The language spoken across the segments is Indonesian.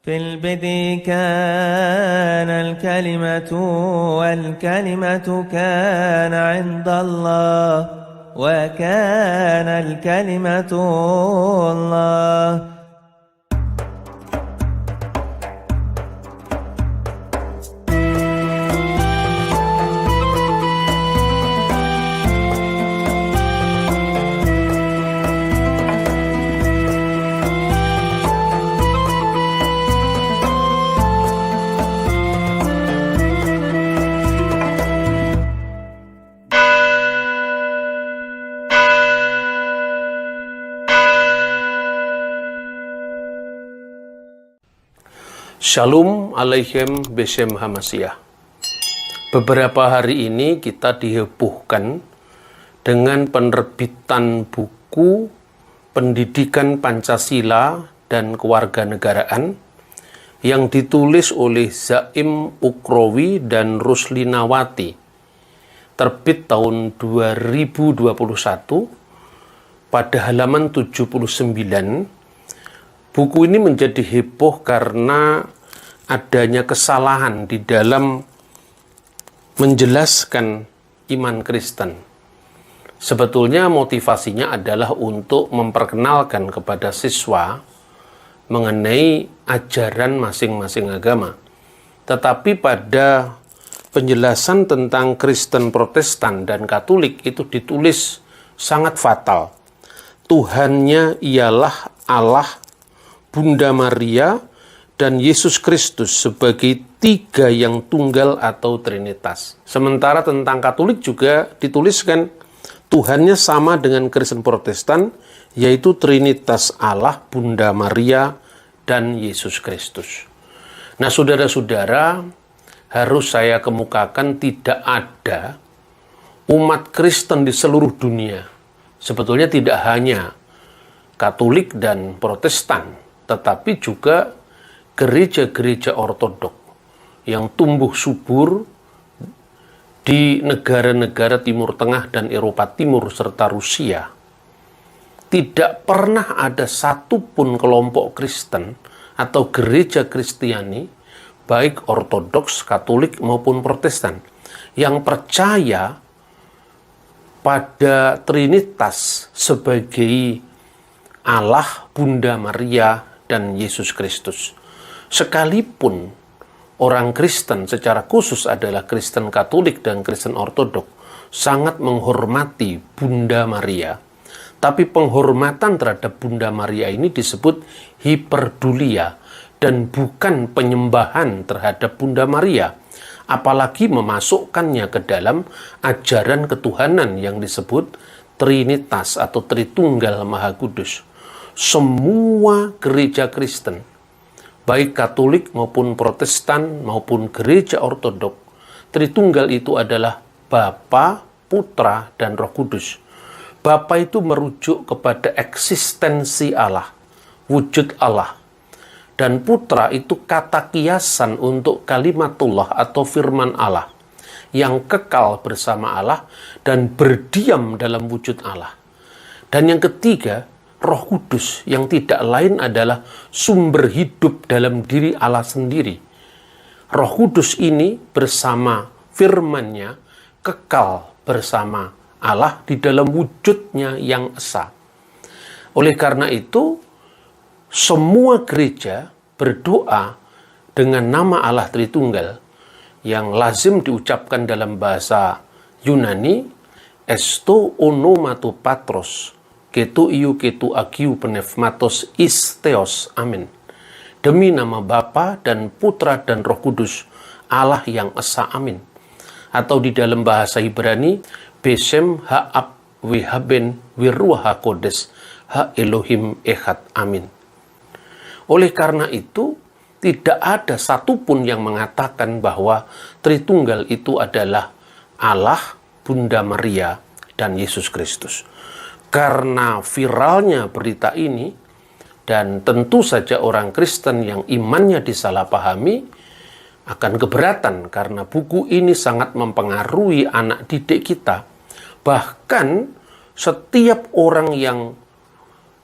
في البدء كان الكلمة والكلمة كان عند الله وكان الكلمة الله. Shalom Aleichem Beshem Hamashiach. Beberapa hari ini kita dihebohkan dengan penerbitan buku Pendidikan Pancasila dan Kewarganegaraan yang ditulis oleh Zaim Ukrowi dan Ruslinawati, terbit tahun 2021 pada halaman 79. Buku ini menjadi heboh karena adanya kesalahan di dalam menjelaskan iman Kristen. Sebetulnya motivasinya adalah untuk memperkenalkan kepada siswa mengenai ajaran masing-masing agama. Tetapi pada penjelasan tentang Kristen Protestan dan Katolik itu ditulis sangat fatal. Tuhannya ialah Allah, Bunda Maria, dan Yesus Kristus sebagai tiga yang tunggal atau Trinitas. Sementara tentang Katolik juga dituliskan Tuhannya sama dengan Kristen Protestan, yaitu Trinitas Allah, Bunda Maria, dan Yesus Kristus. Nah, saudara-saudara, harus saya kemukakan tidak ada umat Kristen di seluruh dunia. Sebetulnya tidak hanya Katolik dan Protestan, tetapi juga gereja-gereja ortodok yang tumbuh subur di negara-negara Timur Tengah dan Eropa Timur serta Rusia. Tidak pernah ada satupun kelompok Kristen atau gereja Kristiani, baik ortodoks, Katolik maupun Protestan, yang percaya pada Trinitas sebagai Allah, Bunda Maria, dan Yesus Kristus. Sekalipun orang Kristen secara khusus adalah Kristen Katolik dan Kristen Ortodok sangat menghormati Bunda Maria, tapi penghormatan terhadap Bunda Maria ini disebut hiperdulia dan bukan penyembahan terhadap Bunda Maria, apalagi memasukkannya ke dalam ajaran ketuhanan yang disebut Trinitas atau Tritunggal Maha Kudus. Semua gereja Kristen, baik Katolik maupun Protestan maupun gereja Ortodok, Tritunggal itu adalah Bapa, Putra, dan Roh Kudus. Bapa itu merujuk kepada eksistensi Allah, wujud Allah. Dan Putra itu kata kiasan untuk kalimatullah atau firman Allah yang kekal bersama Allah dan berdiam dalam wujud Allah. Dan yang ketiga, Roh Kudus yang tidak lain adalah sumber hidup dalam diri Allah sendiri. Roh Kudus ini bersama firman-Nya kekal bersama Allah di dalam wujudnya yang esa. Oleh karena itu, semua gereja berdoa dengan nama Allah Tritunggal yang lazim diucapkan dalam bahasa Yunani, esto onomato patros, ketu iu ketu agiu pneumatos isteos, amin. Demi nama Bapa dan Putra dan Roh Kudus, Allah yang esa, amin. Atau di dalam bahasa Ibrani, Beshem ha'ab wehaben wiruah hakodes ha Elohim echad, amin. Oleh karena itu, tidak ada satupun yang mengatakan bahwa Tritunggal itu adalah Allah, Bunda Maria, dan Yesus Kristus. Karena viralnya berita ini, dan tentu saja orang Kristen yang imannya disalahpahami akan keberatan karena buku ini sangat mempengaruhi anak didik kita. Bahkan setiap orang yang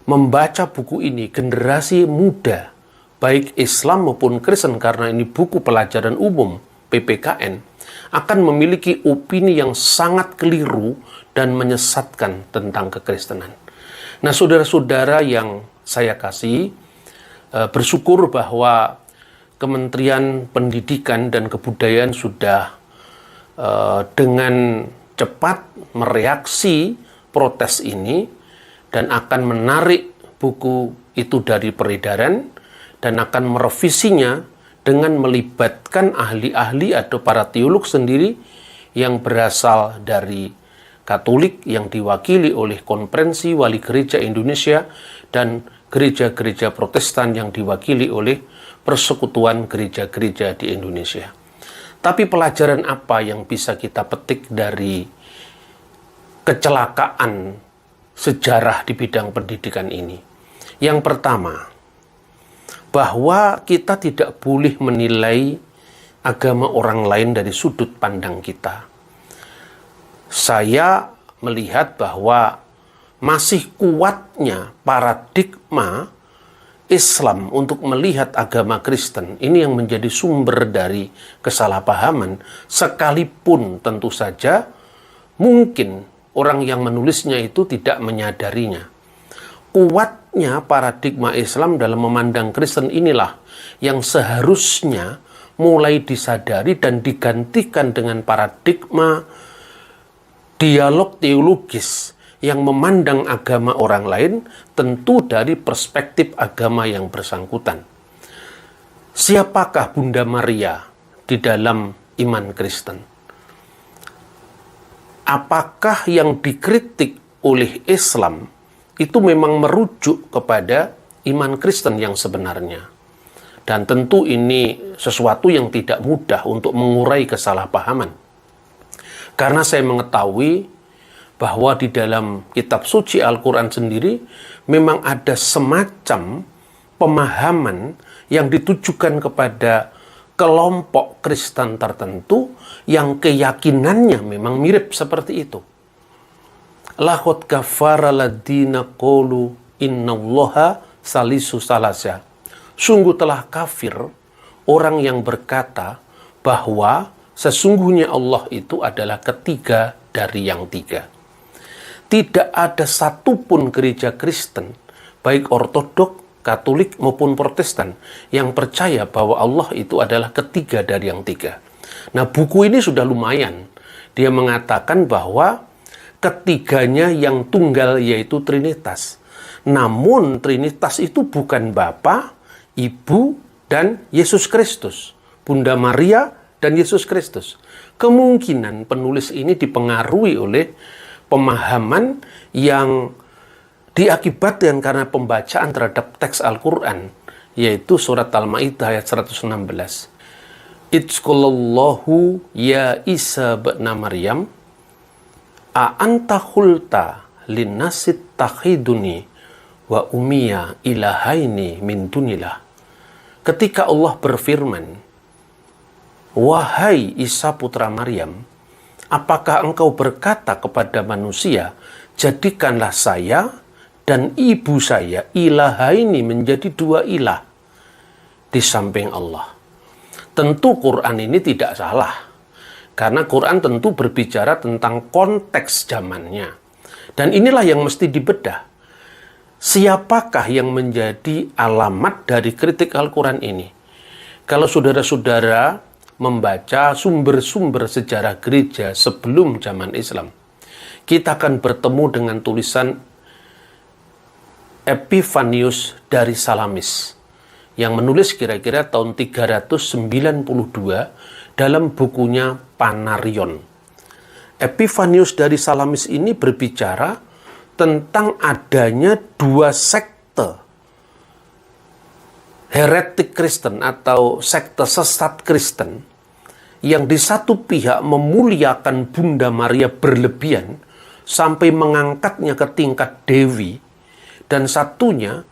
membaca buku ini, generasi muda, baik Islam maupun Kristen, karena ini buku pelajaran umum PPKN, akan memiliki opini yang sangat keliru dan menyesatkan tentang kekristenan. Nah, saudara-saudara yang saya kasih, bersyukur bahwa Kementerian Pendidikan dan Kebudayaan sudah dengan cepat mereaksi protes ini dan akan menarik buku itu dari peredaran dan akan merevisinya dengan melibatkan ahli-ahli atau para teolog sendiri yang berasal dari Katolik yang diwakili oleh Konferensi Wali Gereja Indonesia dan gereja-gereja Protestan yang diwakili oleh Persekutuan Gereja-Gereja di Indonesia. Tapi pelajaran apa yang bisa kita petik dari kecelakaan sejarah di bidang pendidikan ini? Yang pertama, bahwa kita tidak boleh menilai agama orang lain dari sudut pandang kita. Saya melihat bahwa masih kuatnya paradigma Islam untuk melihat agama Kristen ini yang menjadi sumber dari kesalahpahaman, sekalipun tentu saja mungkin orang yang menulisnya itu tidak menyadarinya. Kuatnya paradigma Islam dalam memandang Kristen inilah yang seharusnya mulai disadari dan digantikan dengan paradigma dialog teologis yang memandang agama orang lain tentu dari perspektif agama yang bersangkutan. Siapakah Bunda Maria di dalam iman Kristen? Apakah yang dikritik oleh Islam itu memang merujuk kepada iman Kristen yang sebenarnya? Dan tentu ini sesuatu yang tidak mudah untuk mengurai kesalahpahaman. Karena saya mengetahui bahwa di dalam kitab suci Al-Quran sendiri memang ada semacam pemahaman yang ditujukan kepada kelompok Kristen tertentu yang keyakinannya memang mirip seperti itu. Laqad kafara ladina qalu innallaha salisu salasa. Sungguh telah kafir orang yang berkata bahwa sesungguhnya Allah itu adalah ketiga dari yang tiga. Tidak ada satupun gereja Kristen, baik Ortodok, Katolik maupun Protestan, yang percaya bahwa Allah itu adalah ketiga dari yang tiga. Nah, buku ini sudah lumayan. Dia mengatakan bahwa ketiganya yang tunggal yaitu Trinitas. Namun Trinitas itu bukan Bapa, Ibu, dan Yesus Kristus. Bunda Maria dan Yesus Kristus. Kemungkinan penulis ini dipengaruhi oleh pemahaman yang diakibatkan karena pembacaan terhadap teks Al-Quran, yaitu surat Al-Ma'idah ayat 116. Idzqalallahu ya Isa ba'na Maryam a anta khulta linnasit takhiduni wa umiya ilahaini min dunillah. Ketika Allah berfirman, wahai Isa putra Maryam, apakah engkau berkata kepada manusia, jadikanlah saya dan ibu saya ilahaini menjadi dua ilah di samping Allah. Tentu Quran ini tidak salah, karena Quran tentu berbicara tentang konteks zamannya. Dan inilah yang mesti dibedah. Siapakah yang menjadi alamat dari kritik Al-Quran ini? Kalau saudara-saudara membaca sumber-sumber sejarah gereja sebelum zaman Islam, kita akan bertemu dengan tulisan Epifanius dari Salamis yang menulis kira-kira tahun 392 dalam bukunya Panarion. Epifanius dari Salamis ini berbicara tentang adanya dua sekte heretik Kristen atau sekte sesat Kristen yang di satu pihak memuliakan Bunda Maria berlebihan sampai mengangkatnya ke tingkat dewi, dan satunya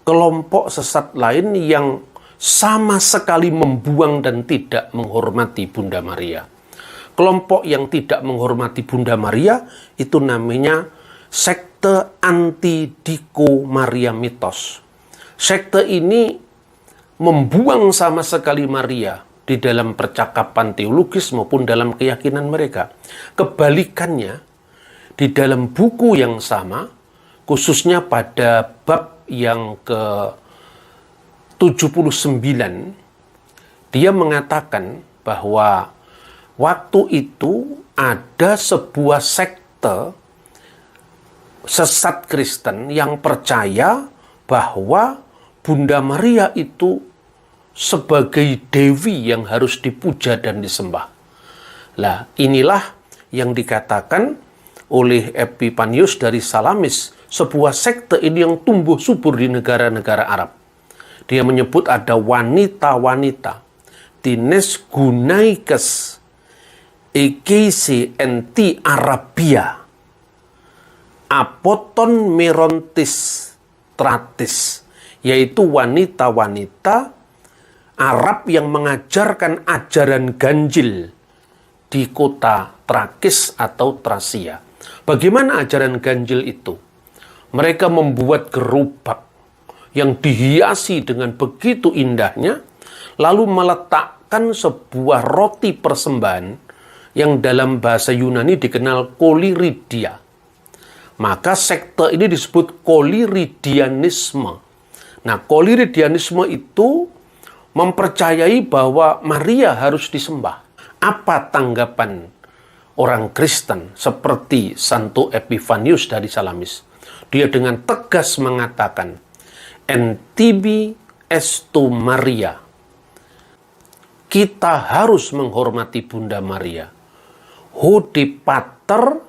kelompok sesat lain yang sama sekali membuang dan tidak menghormati Bunda Maria. Kelompok yang tidak menghormati Bunda Maria itu namanya sekte anti-Diko Maria Mitos. Sekte ini membuang sama sekali Maria di dalam percakapan teologis maupun dalam keyakinan mereka. Kebalikannya, di dalam buku yang sama, khususnya pada bab yang ke-79, dia mengatakan bahwa waktu itu ada sebuah sekte sesat Kristen yang percaya bahwa Bunda Maria itu sebagai dewi yang harus dipuja dan disembah. Lah, inilah yang dikatakan oleh Epifanius dari Salamis, sebuah sekte ini yang tumbuh subur di negara-negara Arab. Dia menyebut ada wanita-wanita, tines gunaikes ekesi enti Arabia, apoton merontis tratis, yaitu wanita-wanita Arab yang mengajarkan ajaran ganjil di kota Trakis atau Trasia. Bagaimana ajaran ganjil itu? Mereka membuat gerobak yang dihiasi dengan begitu indahnya, lalu meletakkan sebuah roti persembahan yang dalam bahasa Yunani dikenal koliridia. Maka sekte ini disebut koliridianisme. Nah, koliridianisme itu mempercayai bahwa Maria harus disembah. Apa tanggapan orang Kristen seperti Santo Epifanius dari Salamis? Dia dengan tegas mengatakan, "Entibi estu Maria." Kita harus menghormati Bunda Maria. Hodi pater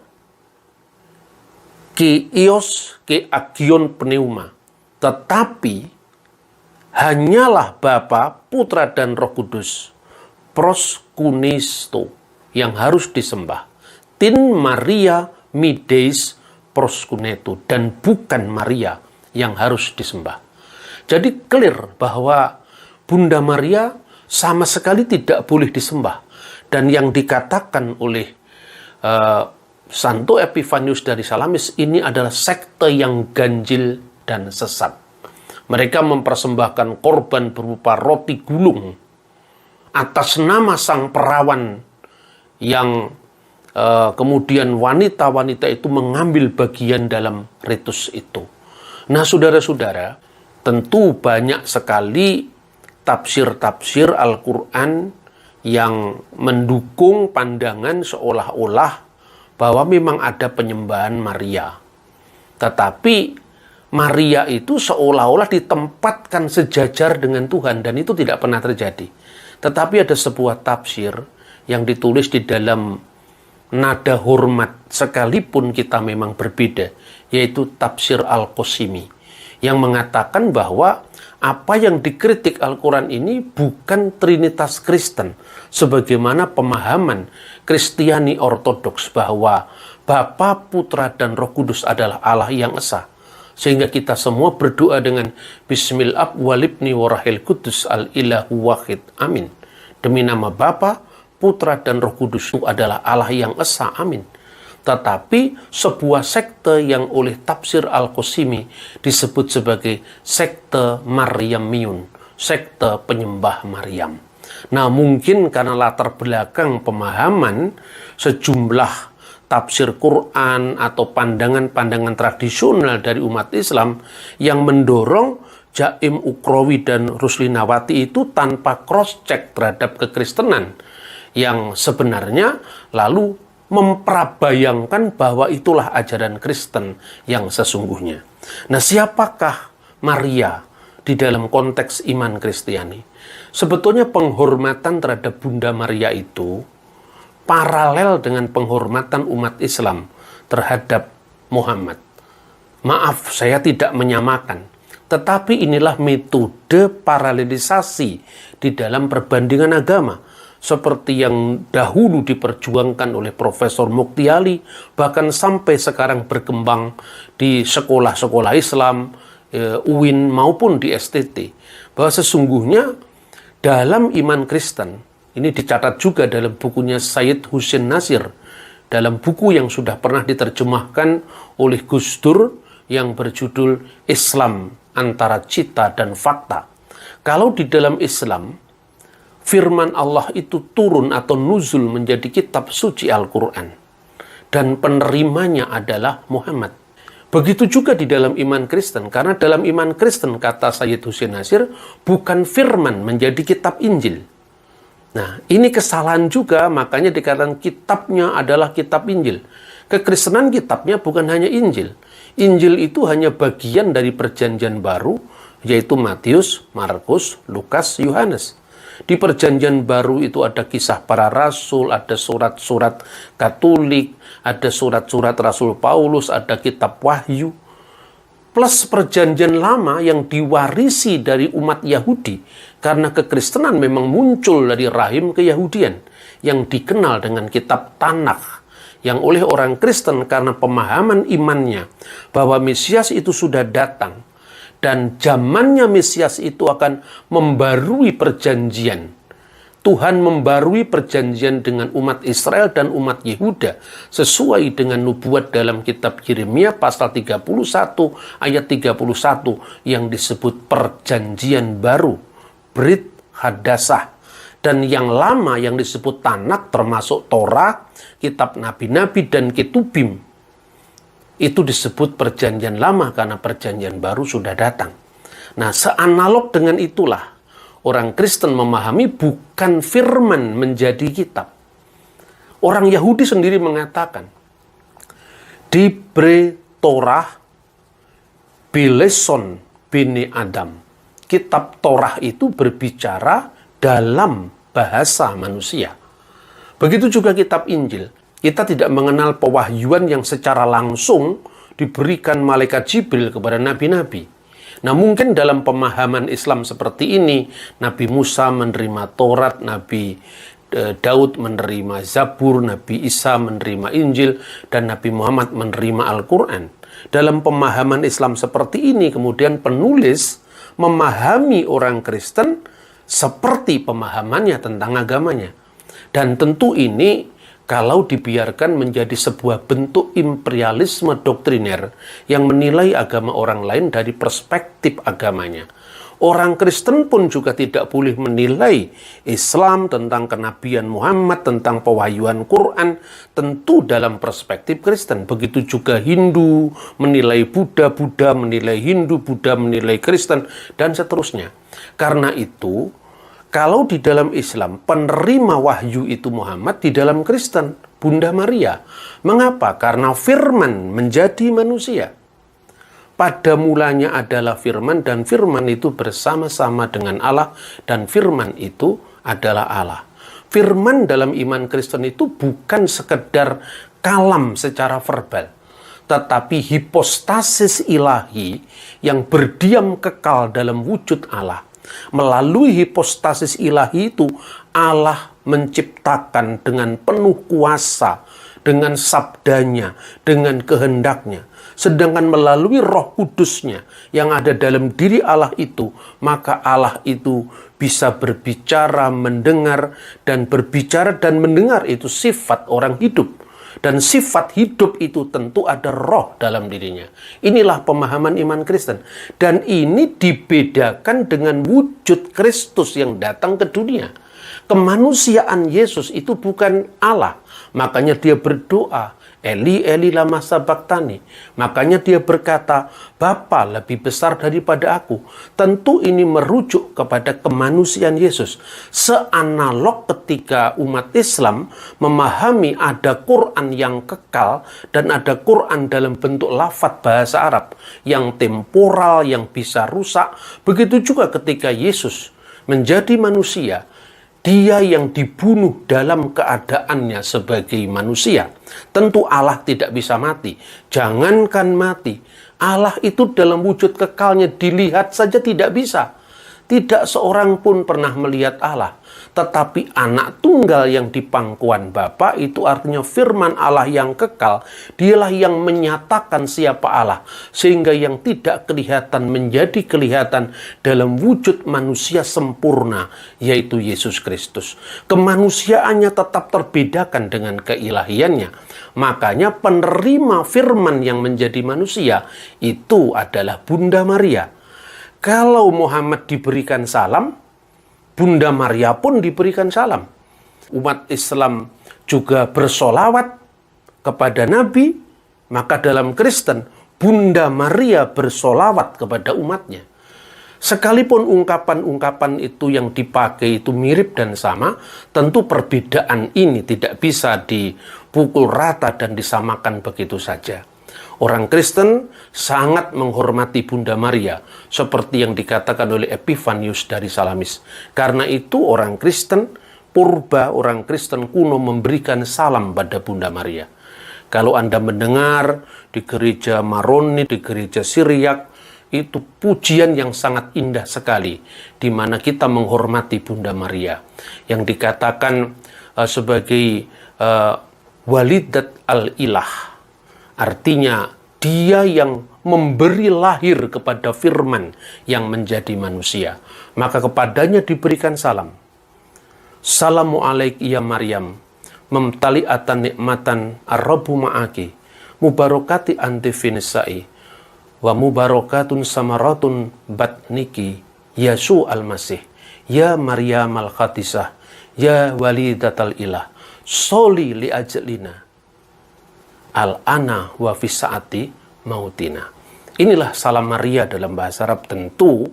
ke ios ke agion pneuma. Tetapi hanyalah Bapa, Putra, dan Roh Kudus, proskunisto, yang harus disembah. Tin Maria mideis proskuneto, dan bukan Maria yang harus disembah. Jadi clear bahwa Bunda Maria sama sekali tidak boleh disembah. Dan yang dikatakan oleh Santo Epifanius dari Salamis ini adalah sekte yang ganjil dan sesat. Mereka mempersembahkan korban berupa roti gulung atas nama sang perawan yang kemudian wanita-wanita itu mengambil bagian dalam ritus itu. Nah, saudara-saudara, tentu banyak sekali tafsir-tafsir Al-Quran yang mendukung pandangan seolah-olah bahwa memang ada penyembahan Maria. Tetapi Maria itu seolah-olah ditempatkan sejajar dengan Tuhan, dan itu tidak pernah terjadi. Tetapi ada sebuah tafsir yang ditulis di dalam nada hormat, sekalipun kita memang berbeda, yaitu tafsir Al-Qasimi, yang mengatakan bahwa apa yang dikritik Al-Quran ini bukan Trinitas Kristen, sebagaimana pemahaman Kristiani Ortodoks bahwa Bapa, Putra, dan Roh Kudus adalah Allah yang esa. Sehingga kita semua berdoa dengan Bismillah walibni warahil kudus al-ilahu wahid. Amin. Demi nama Bapa, Putra, dan Roh Kudus itu adalah Allah yang esa. Amin. Tetapi sebuah sekte yang oleh tafsir Al-Qasimi disebut sebagai sekte Maryamiun, sekte penyembah Maryam. Nah, mungkin karena latar belakang pemahaman sejumlah tafsir Quran atau pandangan-pandangan tradisional dari umat Islam yang mendorong Jaim Ukrawi dan Ruslinawati itu tanpa cross-check terhadap kekristenan, yang sebenarnya lalu memprabayangkan bahwa itulah ajaran Kristen yang sesungguhnya. Nah, siapakah Maria di dalam konteks iman Kristiani? Sebetulnya penghormatan terhadap Bunda Maria itu paralel dengan penghormatan umat Islam terhadap Muhammad. Maaf, saya tidak menyamakan. Tetapi inilah metode paralelisasi di dalam perbandingan agama, seperti yang dahulu diperjuangkan oleh Profesor Muktiali, bahkan sampai sekarang berkembang di sekolah-sekolah Islam, UIN maupun di STT, bahwa sesungguhnya dalam iman Kristen, ini dicatat juga dalam bukunya Sayyid Husin Nasir, dalam buku yang sudah pernah diterjemahkan oleh Gus Dur yang berjudul Islam Antara Cita dan Fakta. Kalau di dalam Islam, firman Allah itu turun atau nuzul menjadi kitab suci Al-Quran. Dan penerimanya adalah Muhammad. Begitu juga di dalam iman Kristen. Karena dalam iman Kristen, kata Sayyid Husain Nasir, bukan firman menjadi kitab Injil. Nah, ini kesalahan juga, makanya dikatakan kitabnya adalah kitab Injil. Kekristenan kitabnya bukan hanya Injil. Injil itu hanya bagian dari perjanjian baru, yaitu Matius, Markus, Lukas, Yohanes. Di perjanjian baru itu ada kisah para rasul, ada surat-surat Katolik, ada surat-surat Rasul Paulus, ada kitab Wahyu. Plus perjanjian lama yang diwarisi dari umat Yahudi. Karena kekristenan memang muncul dari rahim keyahudian yang dikenal dengan kitab Tanakh. Yang oleh orang Kristen karena pemahaman imannya bahwa Mesias itu sudah datang. Dan zamannya Mesias itu akan membarui perjanjian. Tuhan membarui perjanjian dengan umat Israel dan umat Yehuda sesuai dengan nubuat dalam kitab Yeremia pasal 31 ayat 31 yang disebut perjanjian baru, Brit Hadasah. Dan yang lama yang disebut Tanakh termasuk Torah, kitab nabi-nabi dan Ketubim. Itu disebut perjanjian lama karena perjanjian baru sudah datang. Nah, seanalog dengan itulah orang Kristen memahami bukan firman menjadi kitab. Orang Yahudi sendiri mengatakan, Dibre Torah Bileson Bini Adam. Kitab Torah itu berbicara dalam bahasa manusia. Begitu juga kitab Injil. Kita tidak mengenal pewahyuan yang secara langsung diberikan malaikat Jibril kepada nabi-nabi. Nah, mungkin dalam pemahaman Islam seperti ini, Nabi Musa menerima Taurat, Nabi Daud menerima Zabur, Nabi Isa menerima Injil, dan Nabi Muhammad menerima Al-Quran. Dalam pemahaman Islam seperti ini, kemudian penulis memahami orang Kristen seperti pemahamannya tentang agamanya. Dan tentu ini kalau dibiarkan menjadi sebuah bentuk imperialisme doktriner yang menilai agama orang lain dari perspektif agamanya. Orang Kristen pun juga tidak boleh menilai Islam tentang kenabian Muhammad, tentang pewahyuan Quran, tentu dalam perspektif Kristen. Begitu juga Hindu menilai Buddha, Buddha menilai Hindu, Buddha menilai Kristen, dan seterusnya. Karena itu, kalau di dalam Islam penerima wahyu itu Muhammad, di dalam Kristen Bunda Maria. Mengapa? Karena firman menjadi manusia. Pada mulanya adalah firman dan firman itu bersama-sama dengan Allah dan firman itu adalah Allah. Firman dalam iman Kristen itu bukan sekedar kalam secara verbal, tetapi hipostasis ilahi yang berdiam kekal dalam wujud Allah. Melalui hipostasis ilahi itu, Allah menciptakan dengan penuh kuasa, dengan sabdanya, dengan kehendaknya. Sedangkan melalui Roh Kudusnya yang ada dalam diri Allah itu, maka Allah itu bisa berbicara, mendengar, dan berbicara dan mendengar itu sifat orang hidup. Dan sifat hidup itu tentu ada roh dalam dirinya. Inilah pemahaman iman Kristen. Dan ini dibedakan dengan wujud Kristus yang datang ke dunia. Kemanusiaan Yesus itu bukan Allah. Makanya dia berdoa, Eli, Eli lama sabachthani. Makanya dia berkata, Bapa lebih besar daripada aku. Tentu ini merujuk kepada kemanusiaan Yesus. Seanalog ketika umat Islam memahami ada Quran yang kekal dan ada Quran dalam bentuk lafaz bahasa Arab yang temporal, yang bisa rusak. Begitu juga ketika Yesus menjadi manusia, dia yang dibunuh dalam keadaannya sebagai manusia. Tentu Allah tidak bisa mati. Jangankan mati, Allah itu dalam wujud kekalnya dilihat saja tidak bisa. Tidak seorang pun pernah melihat Allah. Tetapi anak tunggal yang di pangkuan Bapa itu artinya firman Allah yang kekal. Dialah yang menyatakan siapa Allah. Sehingga yang tidak kelihatan menjadi kelihatan dalam wujud manusia sempurna, yaitu Yesus Kristus. Kemanusiaannya tetap terbedakan dengan keilahiannya. Makanya penerima firman yang menjadi manusia itu adalah Bunda Maria. Kalau Muhammad diberikan salam, Bunda Maria pun diberikan salam. Umat Islam juga bersolawat kepada Nabi, maka dalam Kristen, Bunda Maria bersolawat kepada umatnya. Sekalipun ungkapan-ungkapan itu yang dipakai itu mirip dan sama, tentu perbedaan ini tidak bisa dipukul rata dan disamakan begitu saja. Orang Kristen sangat menghormati Bunda Maria, seperti yang dikatakan oleh Epifanius dari Salamis. Karena itu orang Kristen purba, orang Kristen kuno memberikan salam pada Bunda Maria. Kalau Anda mendengar di gereja Maroni, di gereja Syriak, itu pujian yang sangat indah sekali, di mana kita menghormati Bunda Maria, yang dikatakan sebagai walidat al-ilah, artinya dia yang memberi lahir kepada firman yang menjadi manusia. Maka kepadanya diberikan salam. Salamu alaik ya Maryam, memtali'atan nikmatan ar-Rabbu ma'aki, mubarakati anti finisai, wa mubarakatun samaratun batniki Yesu al-Masih, ya Maryam al-Khatisah, ya walidatal ilah, soli li ajlina al-ana wa fisaati mautina. Inilah salam Maria dalam bahasa Arab. Tentu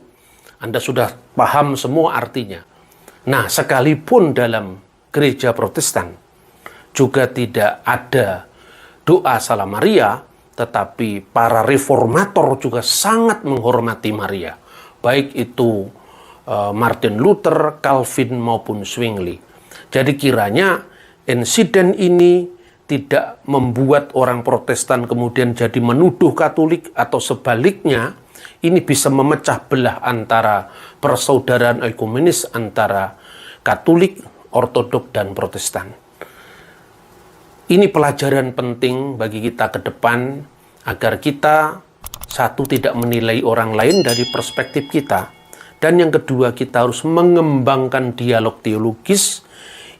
Anda sudah paham semua artinya. Nah, sekalipun dalam gereja Protestan juga tidak ada doa salam Maria, tetapi para reformator juga sangat menghormati Maria. Baik itu Martin Luther, Calvin maupun Zwingli. Jadi kiranya insiden ini tidak membuat orang Protestan kemudian jadi menuduh Katolik, atau sebaliknya ini bisa memecah belah antara persaudaraan ekumenis antara Katolik, Ortodok, dan Protestan. Ini pelajaran penting bagi kita ke depan, agar kita, satu, tidak menilai orang lain dari perspektif kita, dan yang kedua, kita harus mengembangkan dialog teologis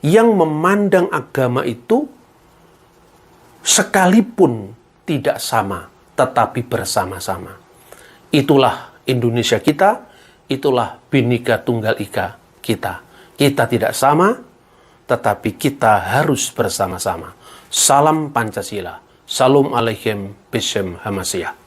yang memandang agama itu sekalipun tidak sama, tetapi bersama-sama. Itulah Indonesia kita, itulah Bhinneka Tunggal Ika kita. Kita tidak sama, tetapi kita harus bersama-sama. Salam Pancasila. Salam alaikum bismillahirrahmanirrahim.